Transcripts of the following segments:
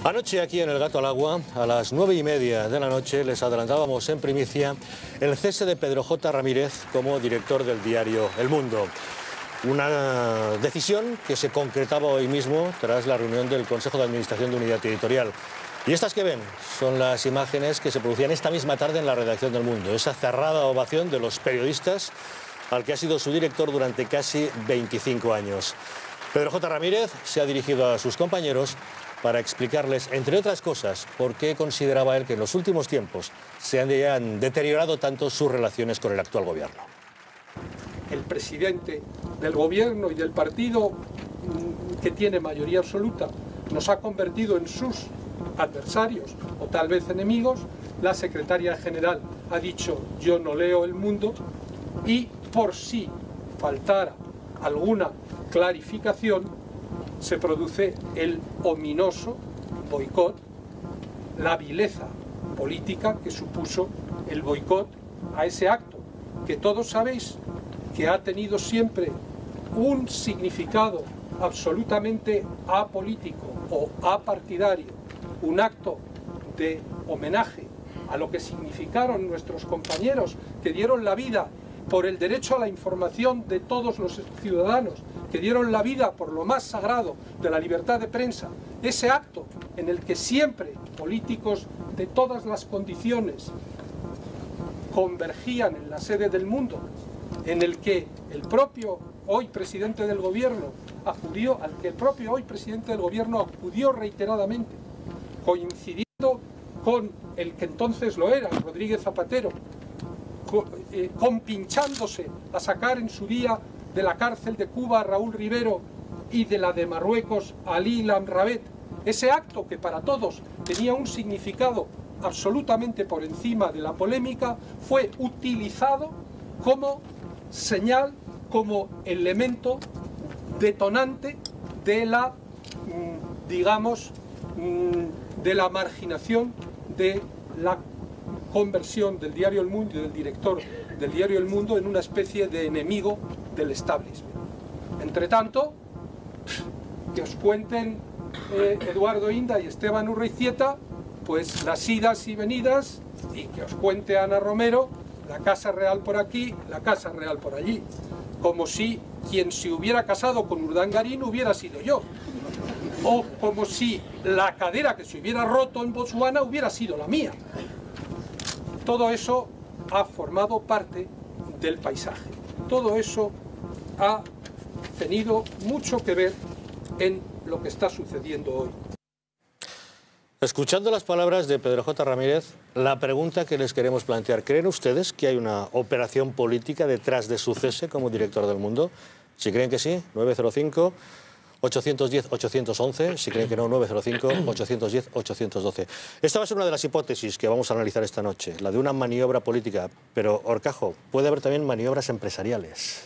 Anoche aquí en El Gato al Agua, a las 9:30 de la noche, les adelantábamos en primicia el cese de Pedro J. Ramírez como director del diario El Mundo. Una decisión que se concretaba hoy mismo tras la reunión del Consejo de Administración de Unidad Editorial. Y estas que ven son las imágenes que se producían esta misma tarde en la redacción del Mundo. Esa cerrada ovación de los periodistas al que ha sido su director durante casi 25 años. Pedro J. Ramírez se ha dirigido a sus compañeros para explicarles, entre otras cosas, por qué consideraba él que en los últimos tiempos se han deteriorado tanto sus relaciones con el actual gobierno. El presidente del gobierno y del partido que tiene mayoría absoluta nos ha convertido en sus adversarios o tal vez enemigos. La secretaria general ha dicho: yo no leo El Mundo, y por si faltara alguna clarificación se produce el ominoso boicot, la vileza política que supuso el boicot a ese acto, que todos sabéis que ha tenido siempre un significado absolutamente apolítico o apartidario, un acto de homenaje a lo que significaron nuestros compañeros que dieron la vida por el derecho a la información de todos los ciudadanos, que dieron la vida por lo más sagrado de la libertad de prensa. Ese acto en el que siempre políticos de todas las condiciones convergían en la sede del Mundo, en el que el propio hoy presidente del gobierno acudió, al que el propio hoy presidente del gobierno acudió reiteradamente, coincidiendo con el que entonces lo era, Rodríguez Zapatero, compinchándose a sacar en su día de la cárcel de Cuba a Raúl Rivero y de la de Marruecos a Ali Lamrabet. Ese acto que para todos tenía un significado absolutamente por encima de la polémica fue utilizado como señal, como elemento detonante de la, digamos, de la marginación, de la conversión del diario El Mundo y del director del diario El Mundo en una especie de enemigo del establishment. Entre tanto, que os cuenten Eduardo Inda y Esteban Urreiztieta pues las idas y venidas, y que os cuente Ana Romero la Casa Real por aquí, la Casa Real por allí, como si quien se hubiera casado con Urdangarín hubiera sido yo, o como si la cadera que se hubiera roto en Botswana hubiera sido la mía. Todo eso ha formado parte del paisaje. Todo eso ha tenido mucho que ver en lo que está sucediendo hoy. Escuchando las palabras de Pedro J. Ramírez, la pregunta que les queremos plantear: ¿creen ustedes que hay una operación política detrás de su cese como director del Mundo? Si creen que sí, 905 810 811, si creen que no, 905 810 812. Esta va a ser una de las hipótesis que vamos a analizar esta noche, la de una maniobra política, pero Horcajo, puede haber también maniobras empresariales.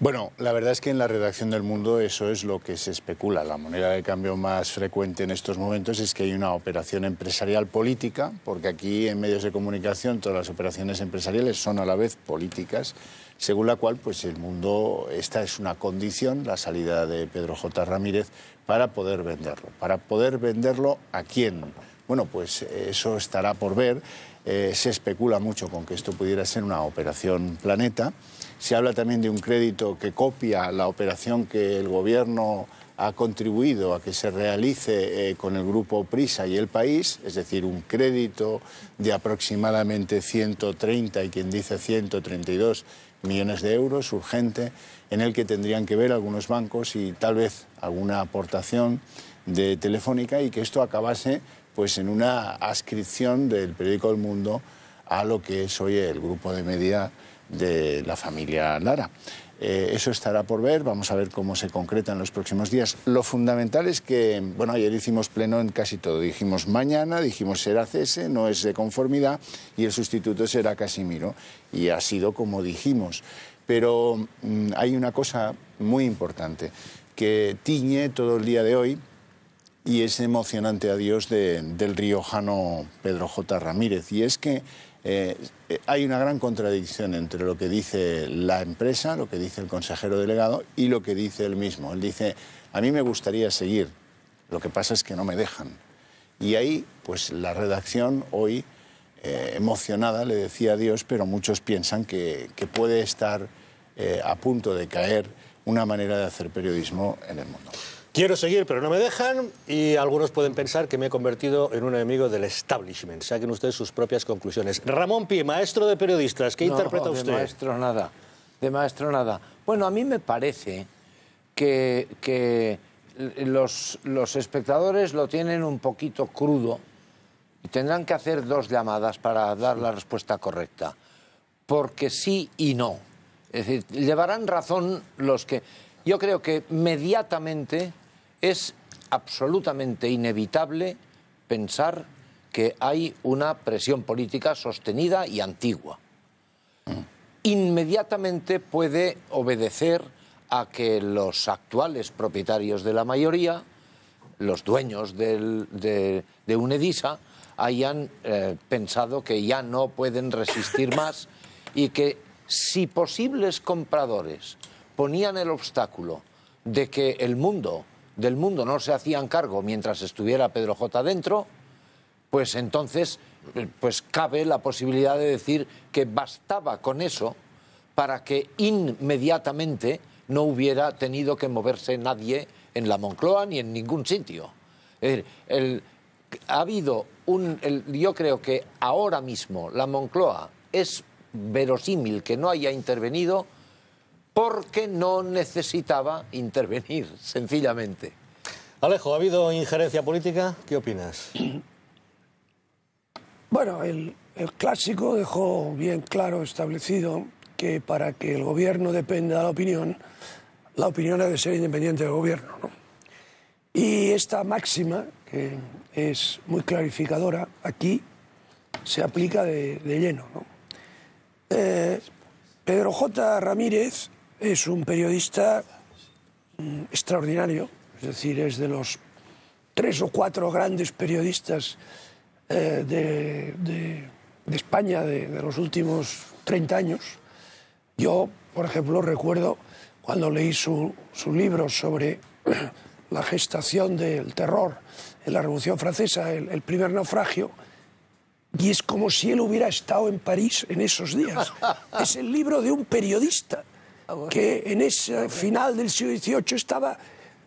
Bueno, la verdad es que en la redacción del Mundo eso es lo que se especula. La moneda de cambio más frecuente en estos momentos es que hay una operación empresarial política, porque aquí en medios de comunicación todas las operaciones empresariales son a la vez políticas, según la cual pues el Mundo, esta es una condición, la salida de Pedro J. Ramírez, para poder venderlo. ¿Para poder venderlo a quién? Bueno, pues eso estará por ver. Se especula mucho con que esto pudiera ser una operación Planeta. Se habla también de un crédito que copia la operación que el gobierno ha contribuido a que se realice con el grupo Prisa y El País, es decir, un crédito de aproximadamente 130 y quien dice 132 millones de euros, urgente, en el que tendrían que ver algunos bancos y tal vez alguna aportación de Telefónica, y que esto acabase pues en una adscripción del periódico El Mundo a lo que es hoy el grupo de media de la familia Lara. Eso estará por ver, vamos a ver cómo se concreta en los próximos días. Lo fundamental es que, bueno, ayer hicimos pleno en casi todo. Dijimos mañana, dijimos será cese, no es de conformidad, y el sustituto será Casimiro. Y ha sido como dijimos. Pero hay una cosa muy importante que tiñe todo el día de hoy, y es emocionante adiós del riojano Pedro J. Ramírez, y es que hay una gran contradicción entre lo que dice la empresa, lo que dice el consejero delegado y lo que dice él mismo. Él dice: a mí me gustaría seguir, lo que pasa es que no me dejan. Y ahí, pues la redacción hoy, emocionada, le decía adiós, pero muchos piensan que puede estar a punto de caer una manera de hacer periodismo en el mundo. Quiero seguir, pero no me dejan, y algunos pueden pensar que me he convertido en un enemigo del establishment. Saquen ustedes sus propias conclusiones. Ramón Pi, maestro de periodistas, ¿qué interpreta usted? De maestro nada, de maestro nada. Bueno, a mí me parece que los espectadores lo tienen un poquito crudo y tendrán que hacer dos llamadas para dar la respuesta correcta. Porque sí y no. Es decir, llevarán razón los que... Yo creo que mediatamente es absolutamente inevitable pensar que hay una presión política sostenida y antigua. Inmediatamente puede obedecer a que los actuales propietarios de la mayoría, los dueños de UNEDISA, hayan pensado que ya no pueden resistir más y que si posibles compradores ponían el obstáculo de que del mundo no se hacían cargo mientras estuviera Pedro J. dentro, pues entonces pues cabe la posibilidad de decir que bastaba con eso para que inmediatamente no hubiera tenido que moverse nadie en la Moncloa ni en ningún sitio. Es decir, ha habido yo creo que ahora mismo la Moncloa es verosímil que no haya intervenido porque no necesitaba intervenir, sencillamente. Alejo, ¿ha habido injerencia política? ¿Qué opinas? Bueno, el clásico dejó bien claro, establecido, que para que el gobierno dependa de la opinión debe ser independiente del gobierno, ¿no? Y esta máxima, que es muy clarificadora, aquí se aplica de lleno, ¿no? Pedro J. Ramírez es un periodista extraordinario, es decir, es de los 3 o 4 grandes periodistas de España de los últimos 30 años. Yo, por ejemplo, recuerdo cuando leí su libro sobre la gestación del terror en la Revolución Francesa, el primer naufragio, y es como si él hubiera estado en París en esos días. Es el libro de un periodista que en ese final del siglo XVIII estaba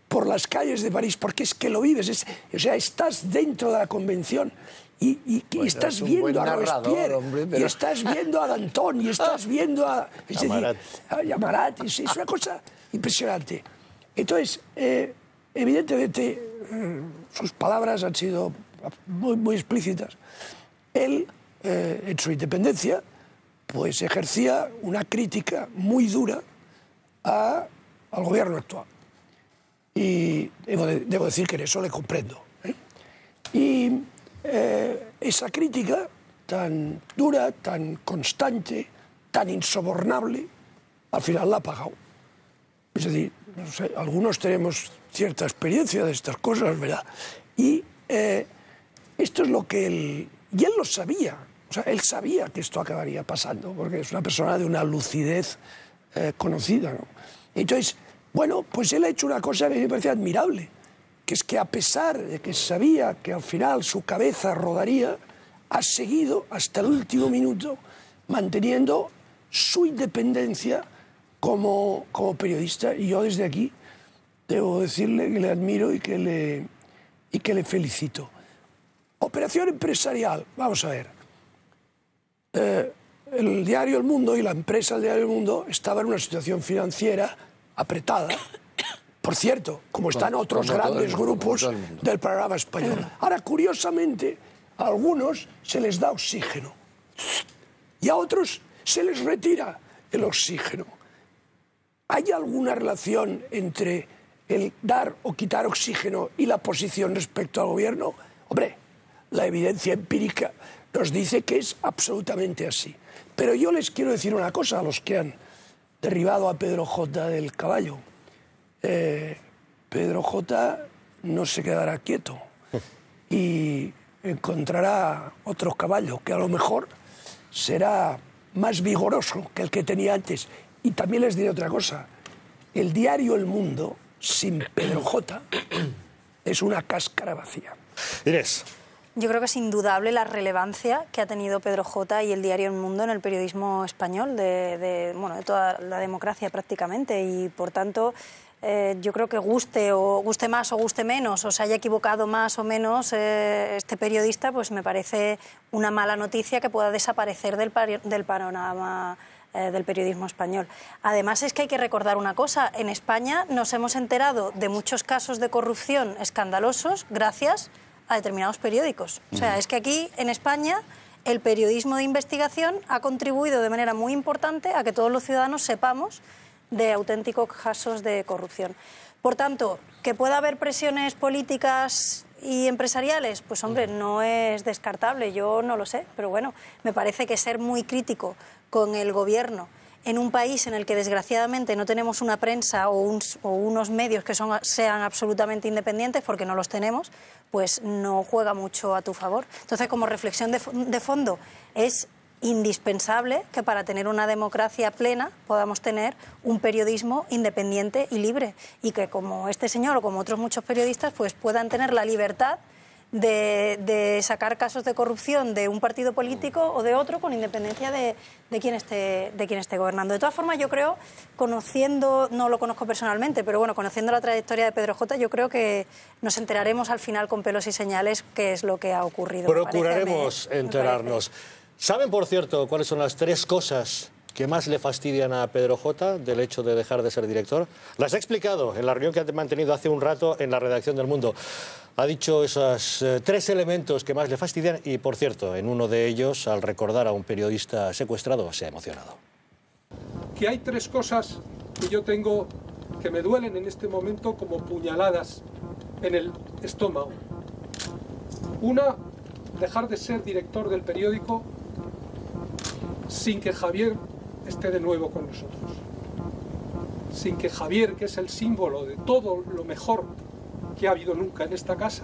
por las calles de París, porque es que lo vives, o sea, estás dentro de la convención y bueno, estás viendo a Robespierre, y estás viendo a Danton, y estás viendo a Marat, es una cosa impresionante. Entonces, evidentemente, sus palabras han sido muy, muy explícitas. Él, en su independencia, pues ejercía una crítica muy dura al gobierno actual. Y debo decir que en eso le comprendo, ¿eh? Y esa crítica tan dura, tan constante, tan insobornable, al final la ha pagado. Es decir, no sé, algunos tenemos cierta experiencia de estas cosas, ¿verdad? Y esto es lo que él... Y él lo sabía, o sea, él sabía que esto acabaría pasando, porque es una persona de una lucidez conocida, ¿no? Entonces, bueno, pues él ha hecho una cosa que me parece admirable, que es que a pesar de que sabía que al final su cabeza rodaría, ha seguido hasta el último minuto manteniendo su independencia como periodista, y yo desde aquí debo decirle que le admiro y que le felicito. Operación empresarial, vamos a ver. El diario El Mundo y la empresa del diario El Mundo estaba en una situación financiera apretada. Por cierto, como están otros grandes grupos del panorama español. Ahora, curiosamente, a algunos se les da oxígeno y a otros se les retira el oxígeno. ¿Hay alguna relación entre el dar o quitar oxígeno y la posición respecto al gobierno? Hombre, la evidencia empírica nos dice que es absolutamente así. Pero yo les quiero decir una cosa a los que han derribado a Pedro J. del caballo. Pedro J. no se quedará quieto y encontrará otro caballo que a lo mejor será más vigoroso que el que tenía antes. Y también les diré otra cosa. El diario El Mundo, sin Pedro J., es una cáscara vacía. Inés. Yo creo que es indudable la relevancia que ha tenido Pedro J. y el diario El Mundo en el periodismo español, de toda la democracia prácticamente, y por tanto yo creo que guste más o guste menos, o se haya equivocado más o menos este periodista, pues me parece una mala noticia que pueda desaparecer del panorama del periodismo español. Además, es que hay que recordar una cosa: en España nos hemos enterado de muchos casos de corrupción escandalosos gracias a determinados periódicos. O sea, es que aquí en España el periodismo de investigación ha contribuido de manera muy importante a que todos los ciudadanos sepamos de auténticos casos de corrupción. Por tanto, que pueda haber presiones políticas y empresariales, pues hombre, no es descartable, yo no lo sé, pero bueno, me parece que ser muy crítico con el gobierno en un país en el que desgraciadamente no tenemos una prensa o unos medios que sean absolutamente independientes, porque no los tenemos, pues no juega mucho a tu favor. Entonces, como reflexión de fondo, es indispensable que para tener una democracia plena podamos tener un periodismo independiente y libre, y que como este señor o como otros muchos periodistas pues puedan tener la libertad de sacar casos de corrupción de un partido político o de otro, con independencia de quién esté gobernando. De todas formas, yo creo, conociendo, no lo conozco personalmente, pero bueno, conociendo la trayectoria de Pedro J., yo creo que nos enteraremos al final con pelos y señales qué es lo que ha ocurrido. Procuraremos enterarnos. ¿Saben, por cierto, cuáles son las 3 cosas que más le fastidian a Pedro J. del hecho de dejar de ser director? Las he explicado en la reunión que ha mantenido hace un rato en la redacción del Mundo. Ha dicho esos 3 elementos que más le fastidian y, por cierto, en uno de ellos, al recordar a un periodista secuestrado, se ha emocionado. Que hay 3 cosas que yo tengo que me duelen en este momento como puñaladas en el estómago. Una, dejar de ser director del periódico sin que Javier esté de nuevo con nosotros. Sin que Javier, que es el símbolo de todo lo mejor que ha habido nunca en esta casa,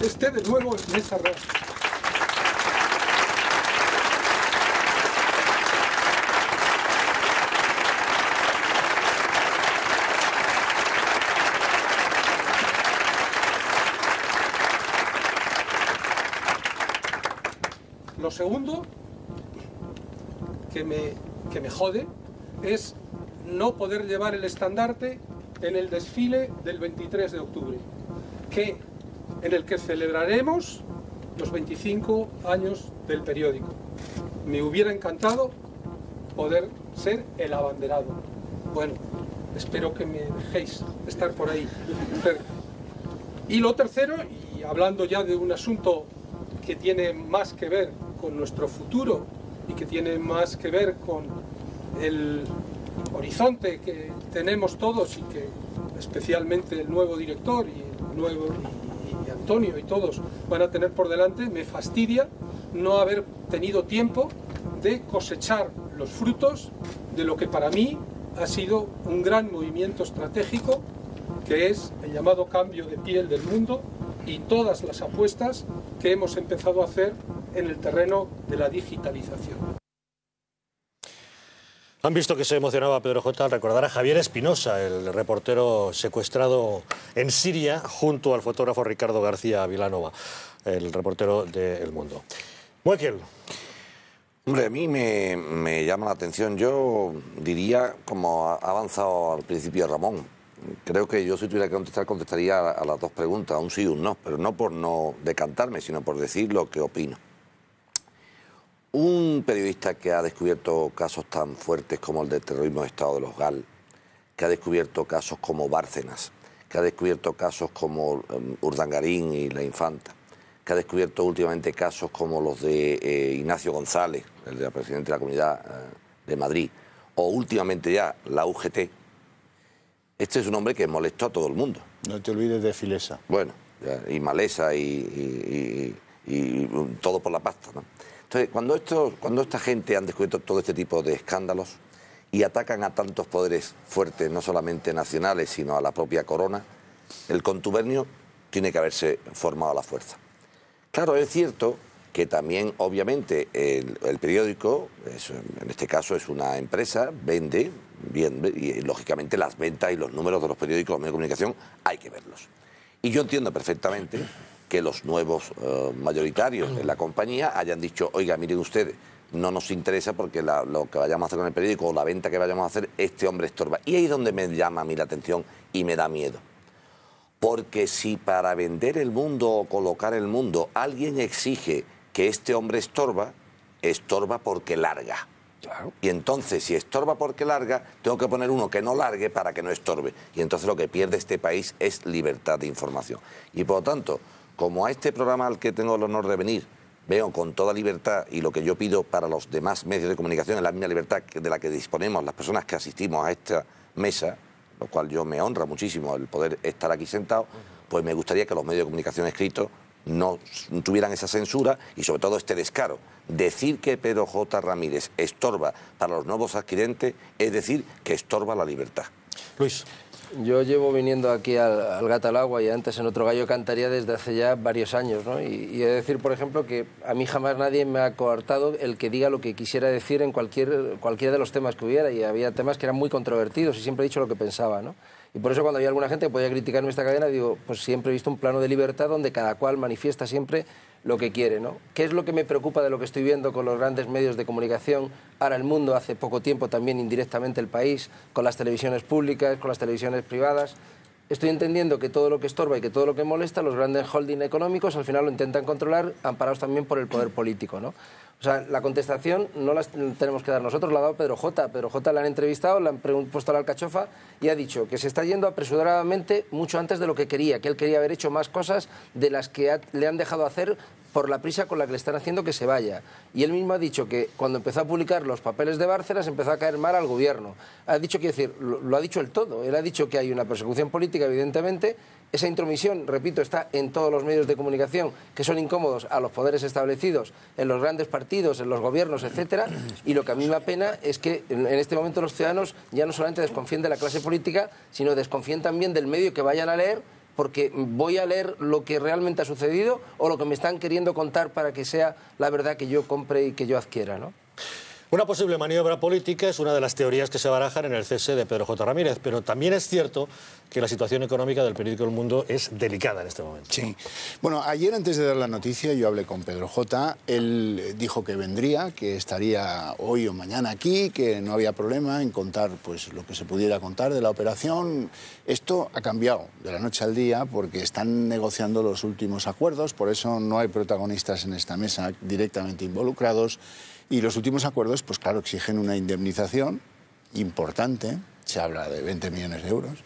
esté de nuevo en esta red. Lo segundo que me jode es no poder llevar el estandarte en el desfile del 23 de octubre, en el que celebraremos los 25 años del periódico. Me hubiera encantado poder ser el abanderado. Bueno, espero que me dejéis estar por ahí. Y lo tercero, y hablando ya de un asunto que tiene más que ver con nuestro futuro y que tiene más que ver con el horizonte que tenemos todos y que especialmente el nuevo director y Antonio y todos van a tener por delante, me fastidia no haber tenido tiempo de cosechar los frutos de lo que para mí ha sido un gran movimiento estratégico, que es el llamado cambio de piel del mundo y todas las apuestas que hemos empezado a hacer en el terreno de la digitalización. Han visto que se emocionaba Pedro J. al recordar a Javier Espinosa, el reportero secuestrado en Siria junto al fotógrafo Ricardo García Vilanova, el reportero de El Mundo. Moekel. Hombre, a mí me llama la atención. Yo diría, como ha avanzado al principio Ramón, creo que yo si tuviera que contestar, contestaría a las 2 preguntas, un sí y un no, pero no por no decantarme, sino por decir lo que opino. Un periodista que ha descubierto casos tan fuertes como el del terrorismo de Estado de los GAL, que ha descubierto casos como Bárcenas, que ha descubierto casos como Urdangarín y la Infanta, que ha descubierto últimamente casos como los de Ignacio González, el de la presidenta de la Comunidad de Madrid, o últimamente ya la UGT, este es un hombre que molestó a todo el mundo. No te olvides de Filesa. Bueno, y Malesa y todo por la pasta, ¿no? Entonces, cuando esta gente han descubierto todo este tipo de escándalos y atacan a tantos poderes fuertes, no solamente nacionales, sino a la propia corona, el contubernio tiene que haberse formado a la fuerza. Claro, es cierto que también, obviamente, el periódico, en este caso es una empresa, vende bien, y lógicamente las ventas y los números de los periódicos, los medios de comunicación, hay que verlos. Y yo entiendo perfectamente que los nuevos mayoritarios en la compañía hayan dicho, oiga, miren ustedes, no nos interesa porque lo que vayamos a hacer con el periódico o la venta que vayamos a hacer, este hombre estorba. Y ahí es donde me llama a mí la atención y me da miedo. Porque si para vender el mundo o colocar el mundo alguien exige que este hombre estorba porque larga. Claro. Y entonces, si estorba porque larga, tengo que poner uno que no largue para que no estorbe. Y entonces lo que pierde este país es libertad de información. Y por lo tanto, como a este programa al que tengo el honor de venir, veo con toda libertad, y lo que yo pido para los demás medios de comunicación es la misma libertad de la que disponemos las personas que asistimos a esta mesa, lo cual yo me honra muchísimo el poder estar aquí sentado, pues me gustaría que los medios de comunicación escritos no tuvieran esa censura y sobre todo este descaro. Decir que Pedro J. Ramírez estorba para los nuevos adquirentes es decir que estorba la libertad. Luis. Yo llevo viniendo aquí al Gato al Agua y antes en Otro Gallo Cantaría desde hace ya varios años, ¿no? Y he de decir, por ejemplo, que a mí jamás nadie me ha coartado el que diga lo que quisiera decir en cualquiera de los temas que hubiera, y había temas que eran muy controvertidos y siempre he dicho lo que pensaba, ¿no? Y por eso cuando había alguna gente que podía criticarme esta cadena, digo, pues siempre he visto un plano de libertad donde cada cual manifiesta siempre lo que quiere, ¿no? ¿Qué es lo que me preocupa de lo que estoy viendo con los grandes medios de comunicación? Ahora El Mundo, hace poco tiempo también indirectamente El País, con las televisiones públicas, con las televisiones privadas. Estoy entendiendo que todo lo que estorba y que todo lo que molesta, los grandes holding económicos al final lo intentan controlar, amparados también por el poder político, ¿no? O sea, la contestación no la tenemos que dar nosotros, la ha dado Pedro J. Pedro J. le han entrevistado, le han puesto a la alcachofa y ha dicho que se está yendo apresuradamente mucho antes de lo que quería, que él quería haber hecho más cosas de las que le han dejado hacer por la prisa con la que le están haciendo que se vaya. Y él mismo ha dicho que cuando empezó a publicar los papeles de Bárcenas empezó a caer mal al gobierno. Ha dicho, quiero decir, lo ha dicho él todo. Él ha dicho que hay una persecución política, evidentemente. Esa intromisión, repito, está en todos los medios de comunicación que son incómodos a los poderes establecidos, en los grandes partidos, en los gobiernos, etcétera. Y lo que a mí me apena es que en este momento los ciudadanos ya no solamente desconfíen de la clase política, sino desconfíen también del medio que vayan a leer, porque voy a leer lo que realmente ha sucedido o lo que me están queriendo contar para que sea la verdad que yo compre y que yo adquiera, ¿no? Una posible maniobra política es una de las teorías que se barajan en el cese de Pedro J. Ramírez, pero también es cierto que la situación económica del periódico El Mundo es delicada en este momento. Sí. Bueno, ayer antes de dar la noticia yo hablé con Pedro J. Él dijo que vendría, que estaría hoy o mañana aquí, que no había problema en contar pues lo que se pudiera contar de la operación. Esto ha cambiado de la noche al día porque están negociando los últimos acuerdos, por eso no hay protagonistas en esta mesa directamente involucrados. Y los últimos acuerdos, pues claro, exigen una indemnización importante, se habla de 20 millones de euros,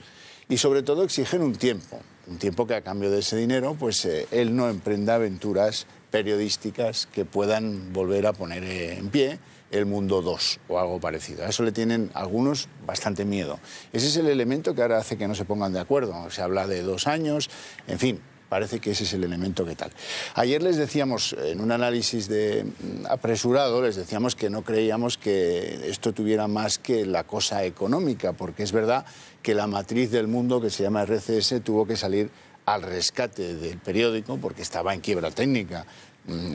y sobre todo exigen un tiempo que a cambio de ese dinero, pues él no emprenda aventuras periodísticas que puedan volver a poner en pie El Mundo 2 o algo parecido. A eso le tienen algunos bastante miedo. Ese es el elemento que ahora hace que no se pongan de acuerdo. Se habla de 2 años, en fin. Parece que ese es el elemento que tal. Ayer les decíamos, en un análisis apresurado, les decíamos que no creíamos que esto tuviera más que la cosa económica, porque es verdad que la matriz del Mundo, que se llama RCS, tuvo que salir al rescate del periódico porque estaba en quiebra técnica.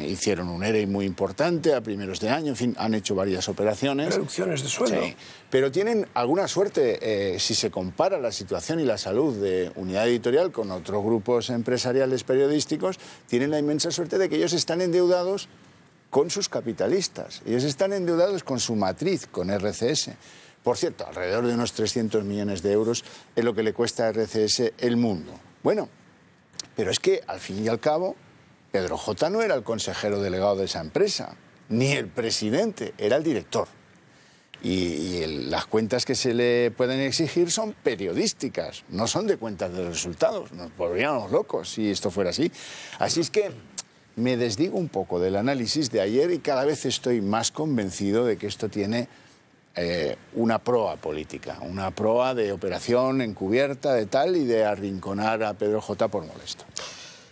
Hicieron un ERE muy importante a primeros de año, en fin, han hecho varias operaciones. Reducciones de sueldo. Sí, pero tienen alguna suerte si se compara la situación y la salud de Unidad Editorial con otros grupos empresariales periodísticos, tienen la inmensa suerte de que ellos están endeudados con sus capitalistas. Ellos están endeudados con su matriz, con RCS. Por cierto, alrededor de unos 300 millones de euros es lo que le cuesta a RCS El Mundo. Bueno, pero es que al fin y al cabo Pedro J. no era el consejero delegado de esa empresa, ni el presidente, era el director. Y las cuentas que se le pueden exigir son periodísticas, no son de cuentas de resultados. Nos volveríamos locos si esto fuera así. Así es que me desdigo un poco del análisis de ayer y cada vez estoy más convencido de que esto tiene una proa política, una proa de operación encubierta de tal y de arrinconar a Pedro J. por molesto.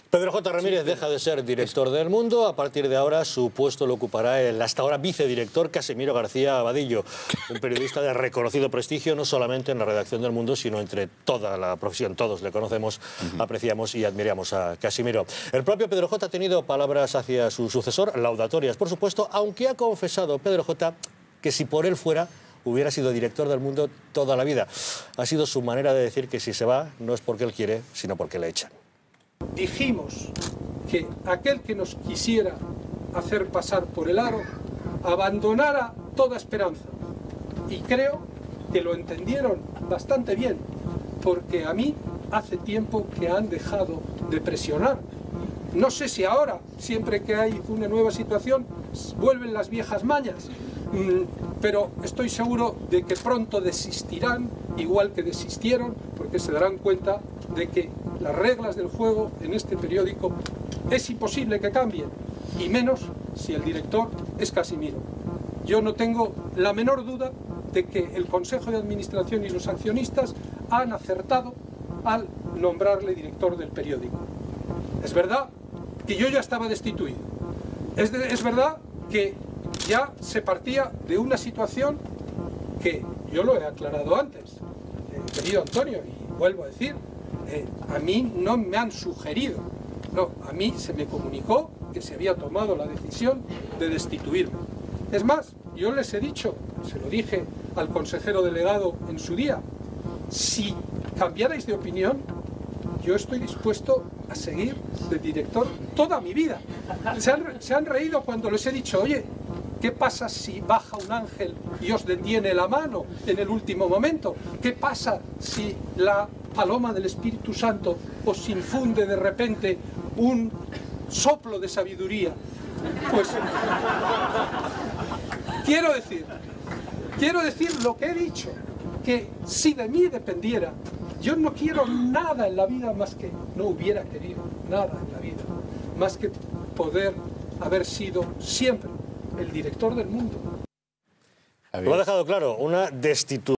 Pedro J. Ramírez deja de ser director del Mundo. A partir de ahora su puesto lo ocupará el hasta ahora vicedirector Casimiro García Abadillo, un periodista de reconocido prestigio no solamente en la redacción del Mundo, sino entre toda la profesión. Todos le conocemos, apreciamos y admiramos a Casimiro. El propio Pedro J. ha tenido palabras hacia su sucesor, laudatorias, por supuesto, aunque ha confesado Pedro J. que si por él fuera, hubiera sido director del Mundo toda la vida. Ha sido su manera de decir que si se va no es porque él quiere, sino porque le echan. Dijimos que aquel que nos quisiera hacer pasar por el aro abandonara toda esperanza. Y creo que lo entendieron bastante bien, porque a mí hace tiempo que han dejado de presionar. No sé si ahora, siempre que hay una nueva situación, vuelven las viejas mañas, pero estoy seguro de que pronto desistirán, igual que desistieron, porque se darán cuenta de que las reglas del juego en este periódico es imposible que cambien, y menos si el director es Casimiro. Yo no tengo la menor duda de que el Consejo de Administración y los accionistas han acertado al nombrarle director del periódico. Es verdad que yo ya estaba destituido. Es verdad que ya se partía de una situación que yo lo he aclarado antes, querido Antonio, y vuelvo a decir, a mí no me han sugerido, no, a mí se me comunicó que se había tomado la decisión de destituirme. Es más, yo les he dicho, se lo dije al consejero delegado en su día, si cambiarais de opinión, yo estoy dispuesto a seguir de director toda mi vida. Se han reído cuando les he dicho, oye, ¿qué pasa si baja un ángel y os detiene la mano en el último momento? ¿Qué pasa si la paloma del Espíritu Santo os infunde de repente un soplo de sabiduría? Pues quiero decir lo que he dicho, que si de mí dependiera, yo no quiero nada en la vida más que, no hubiera querido nada en la vida, más que poder haber sido siempre el director del mundo. Lo ha dejado claro, una destitución.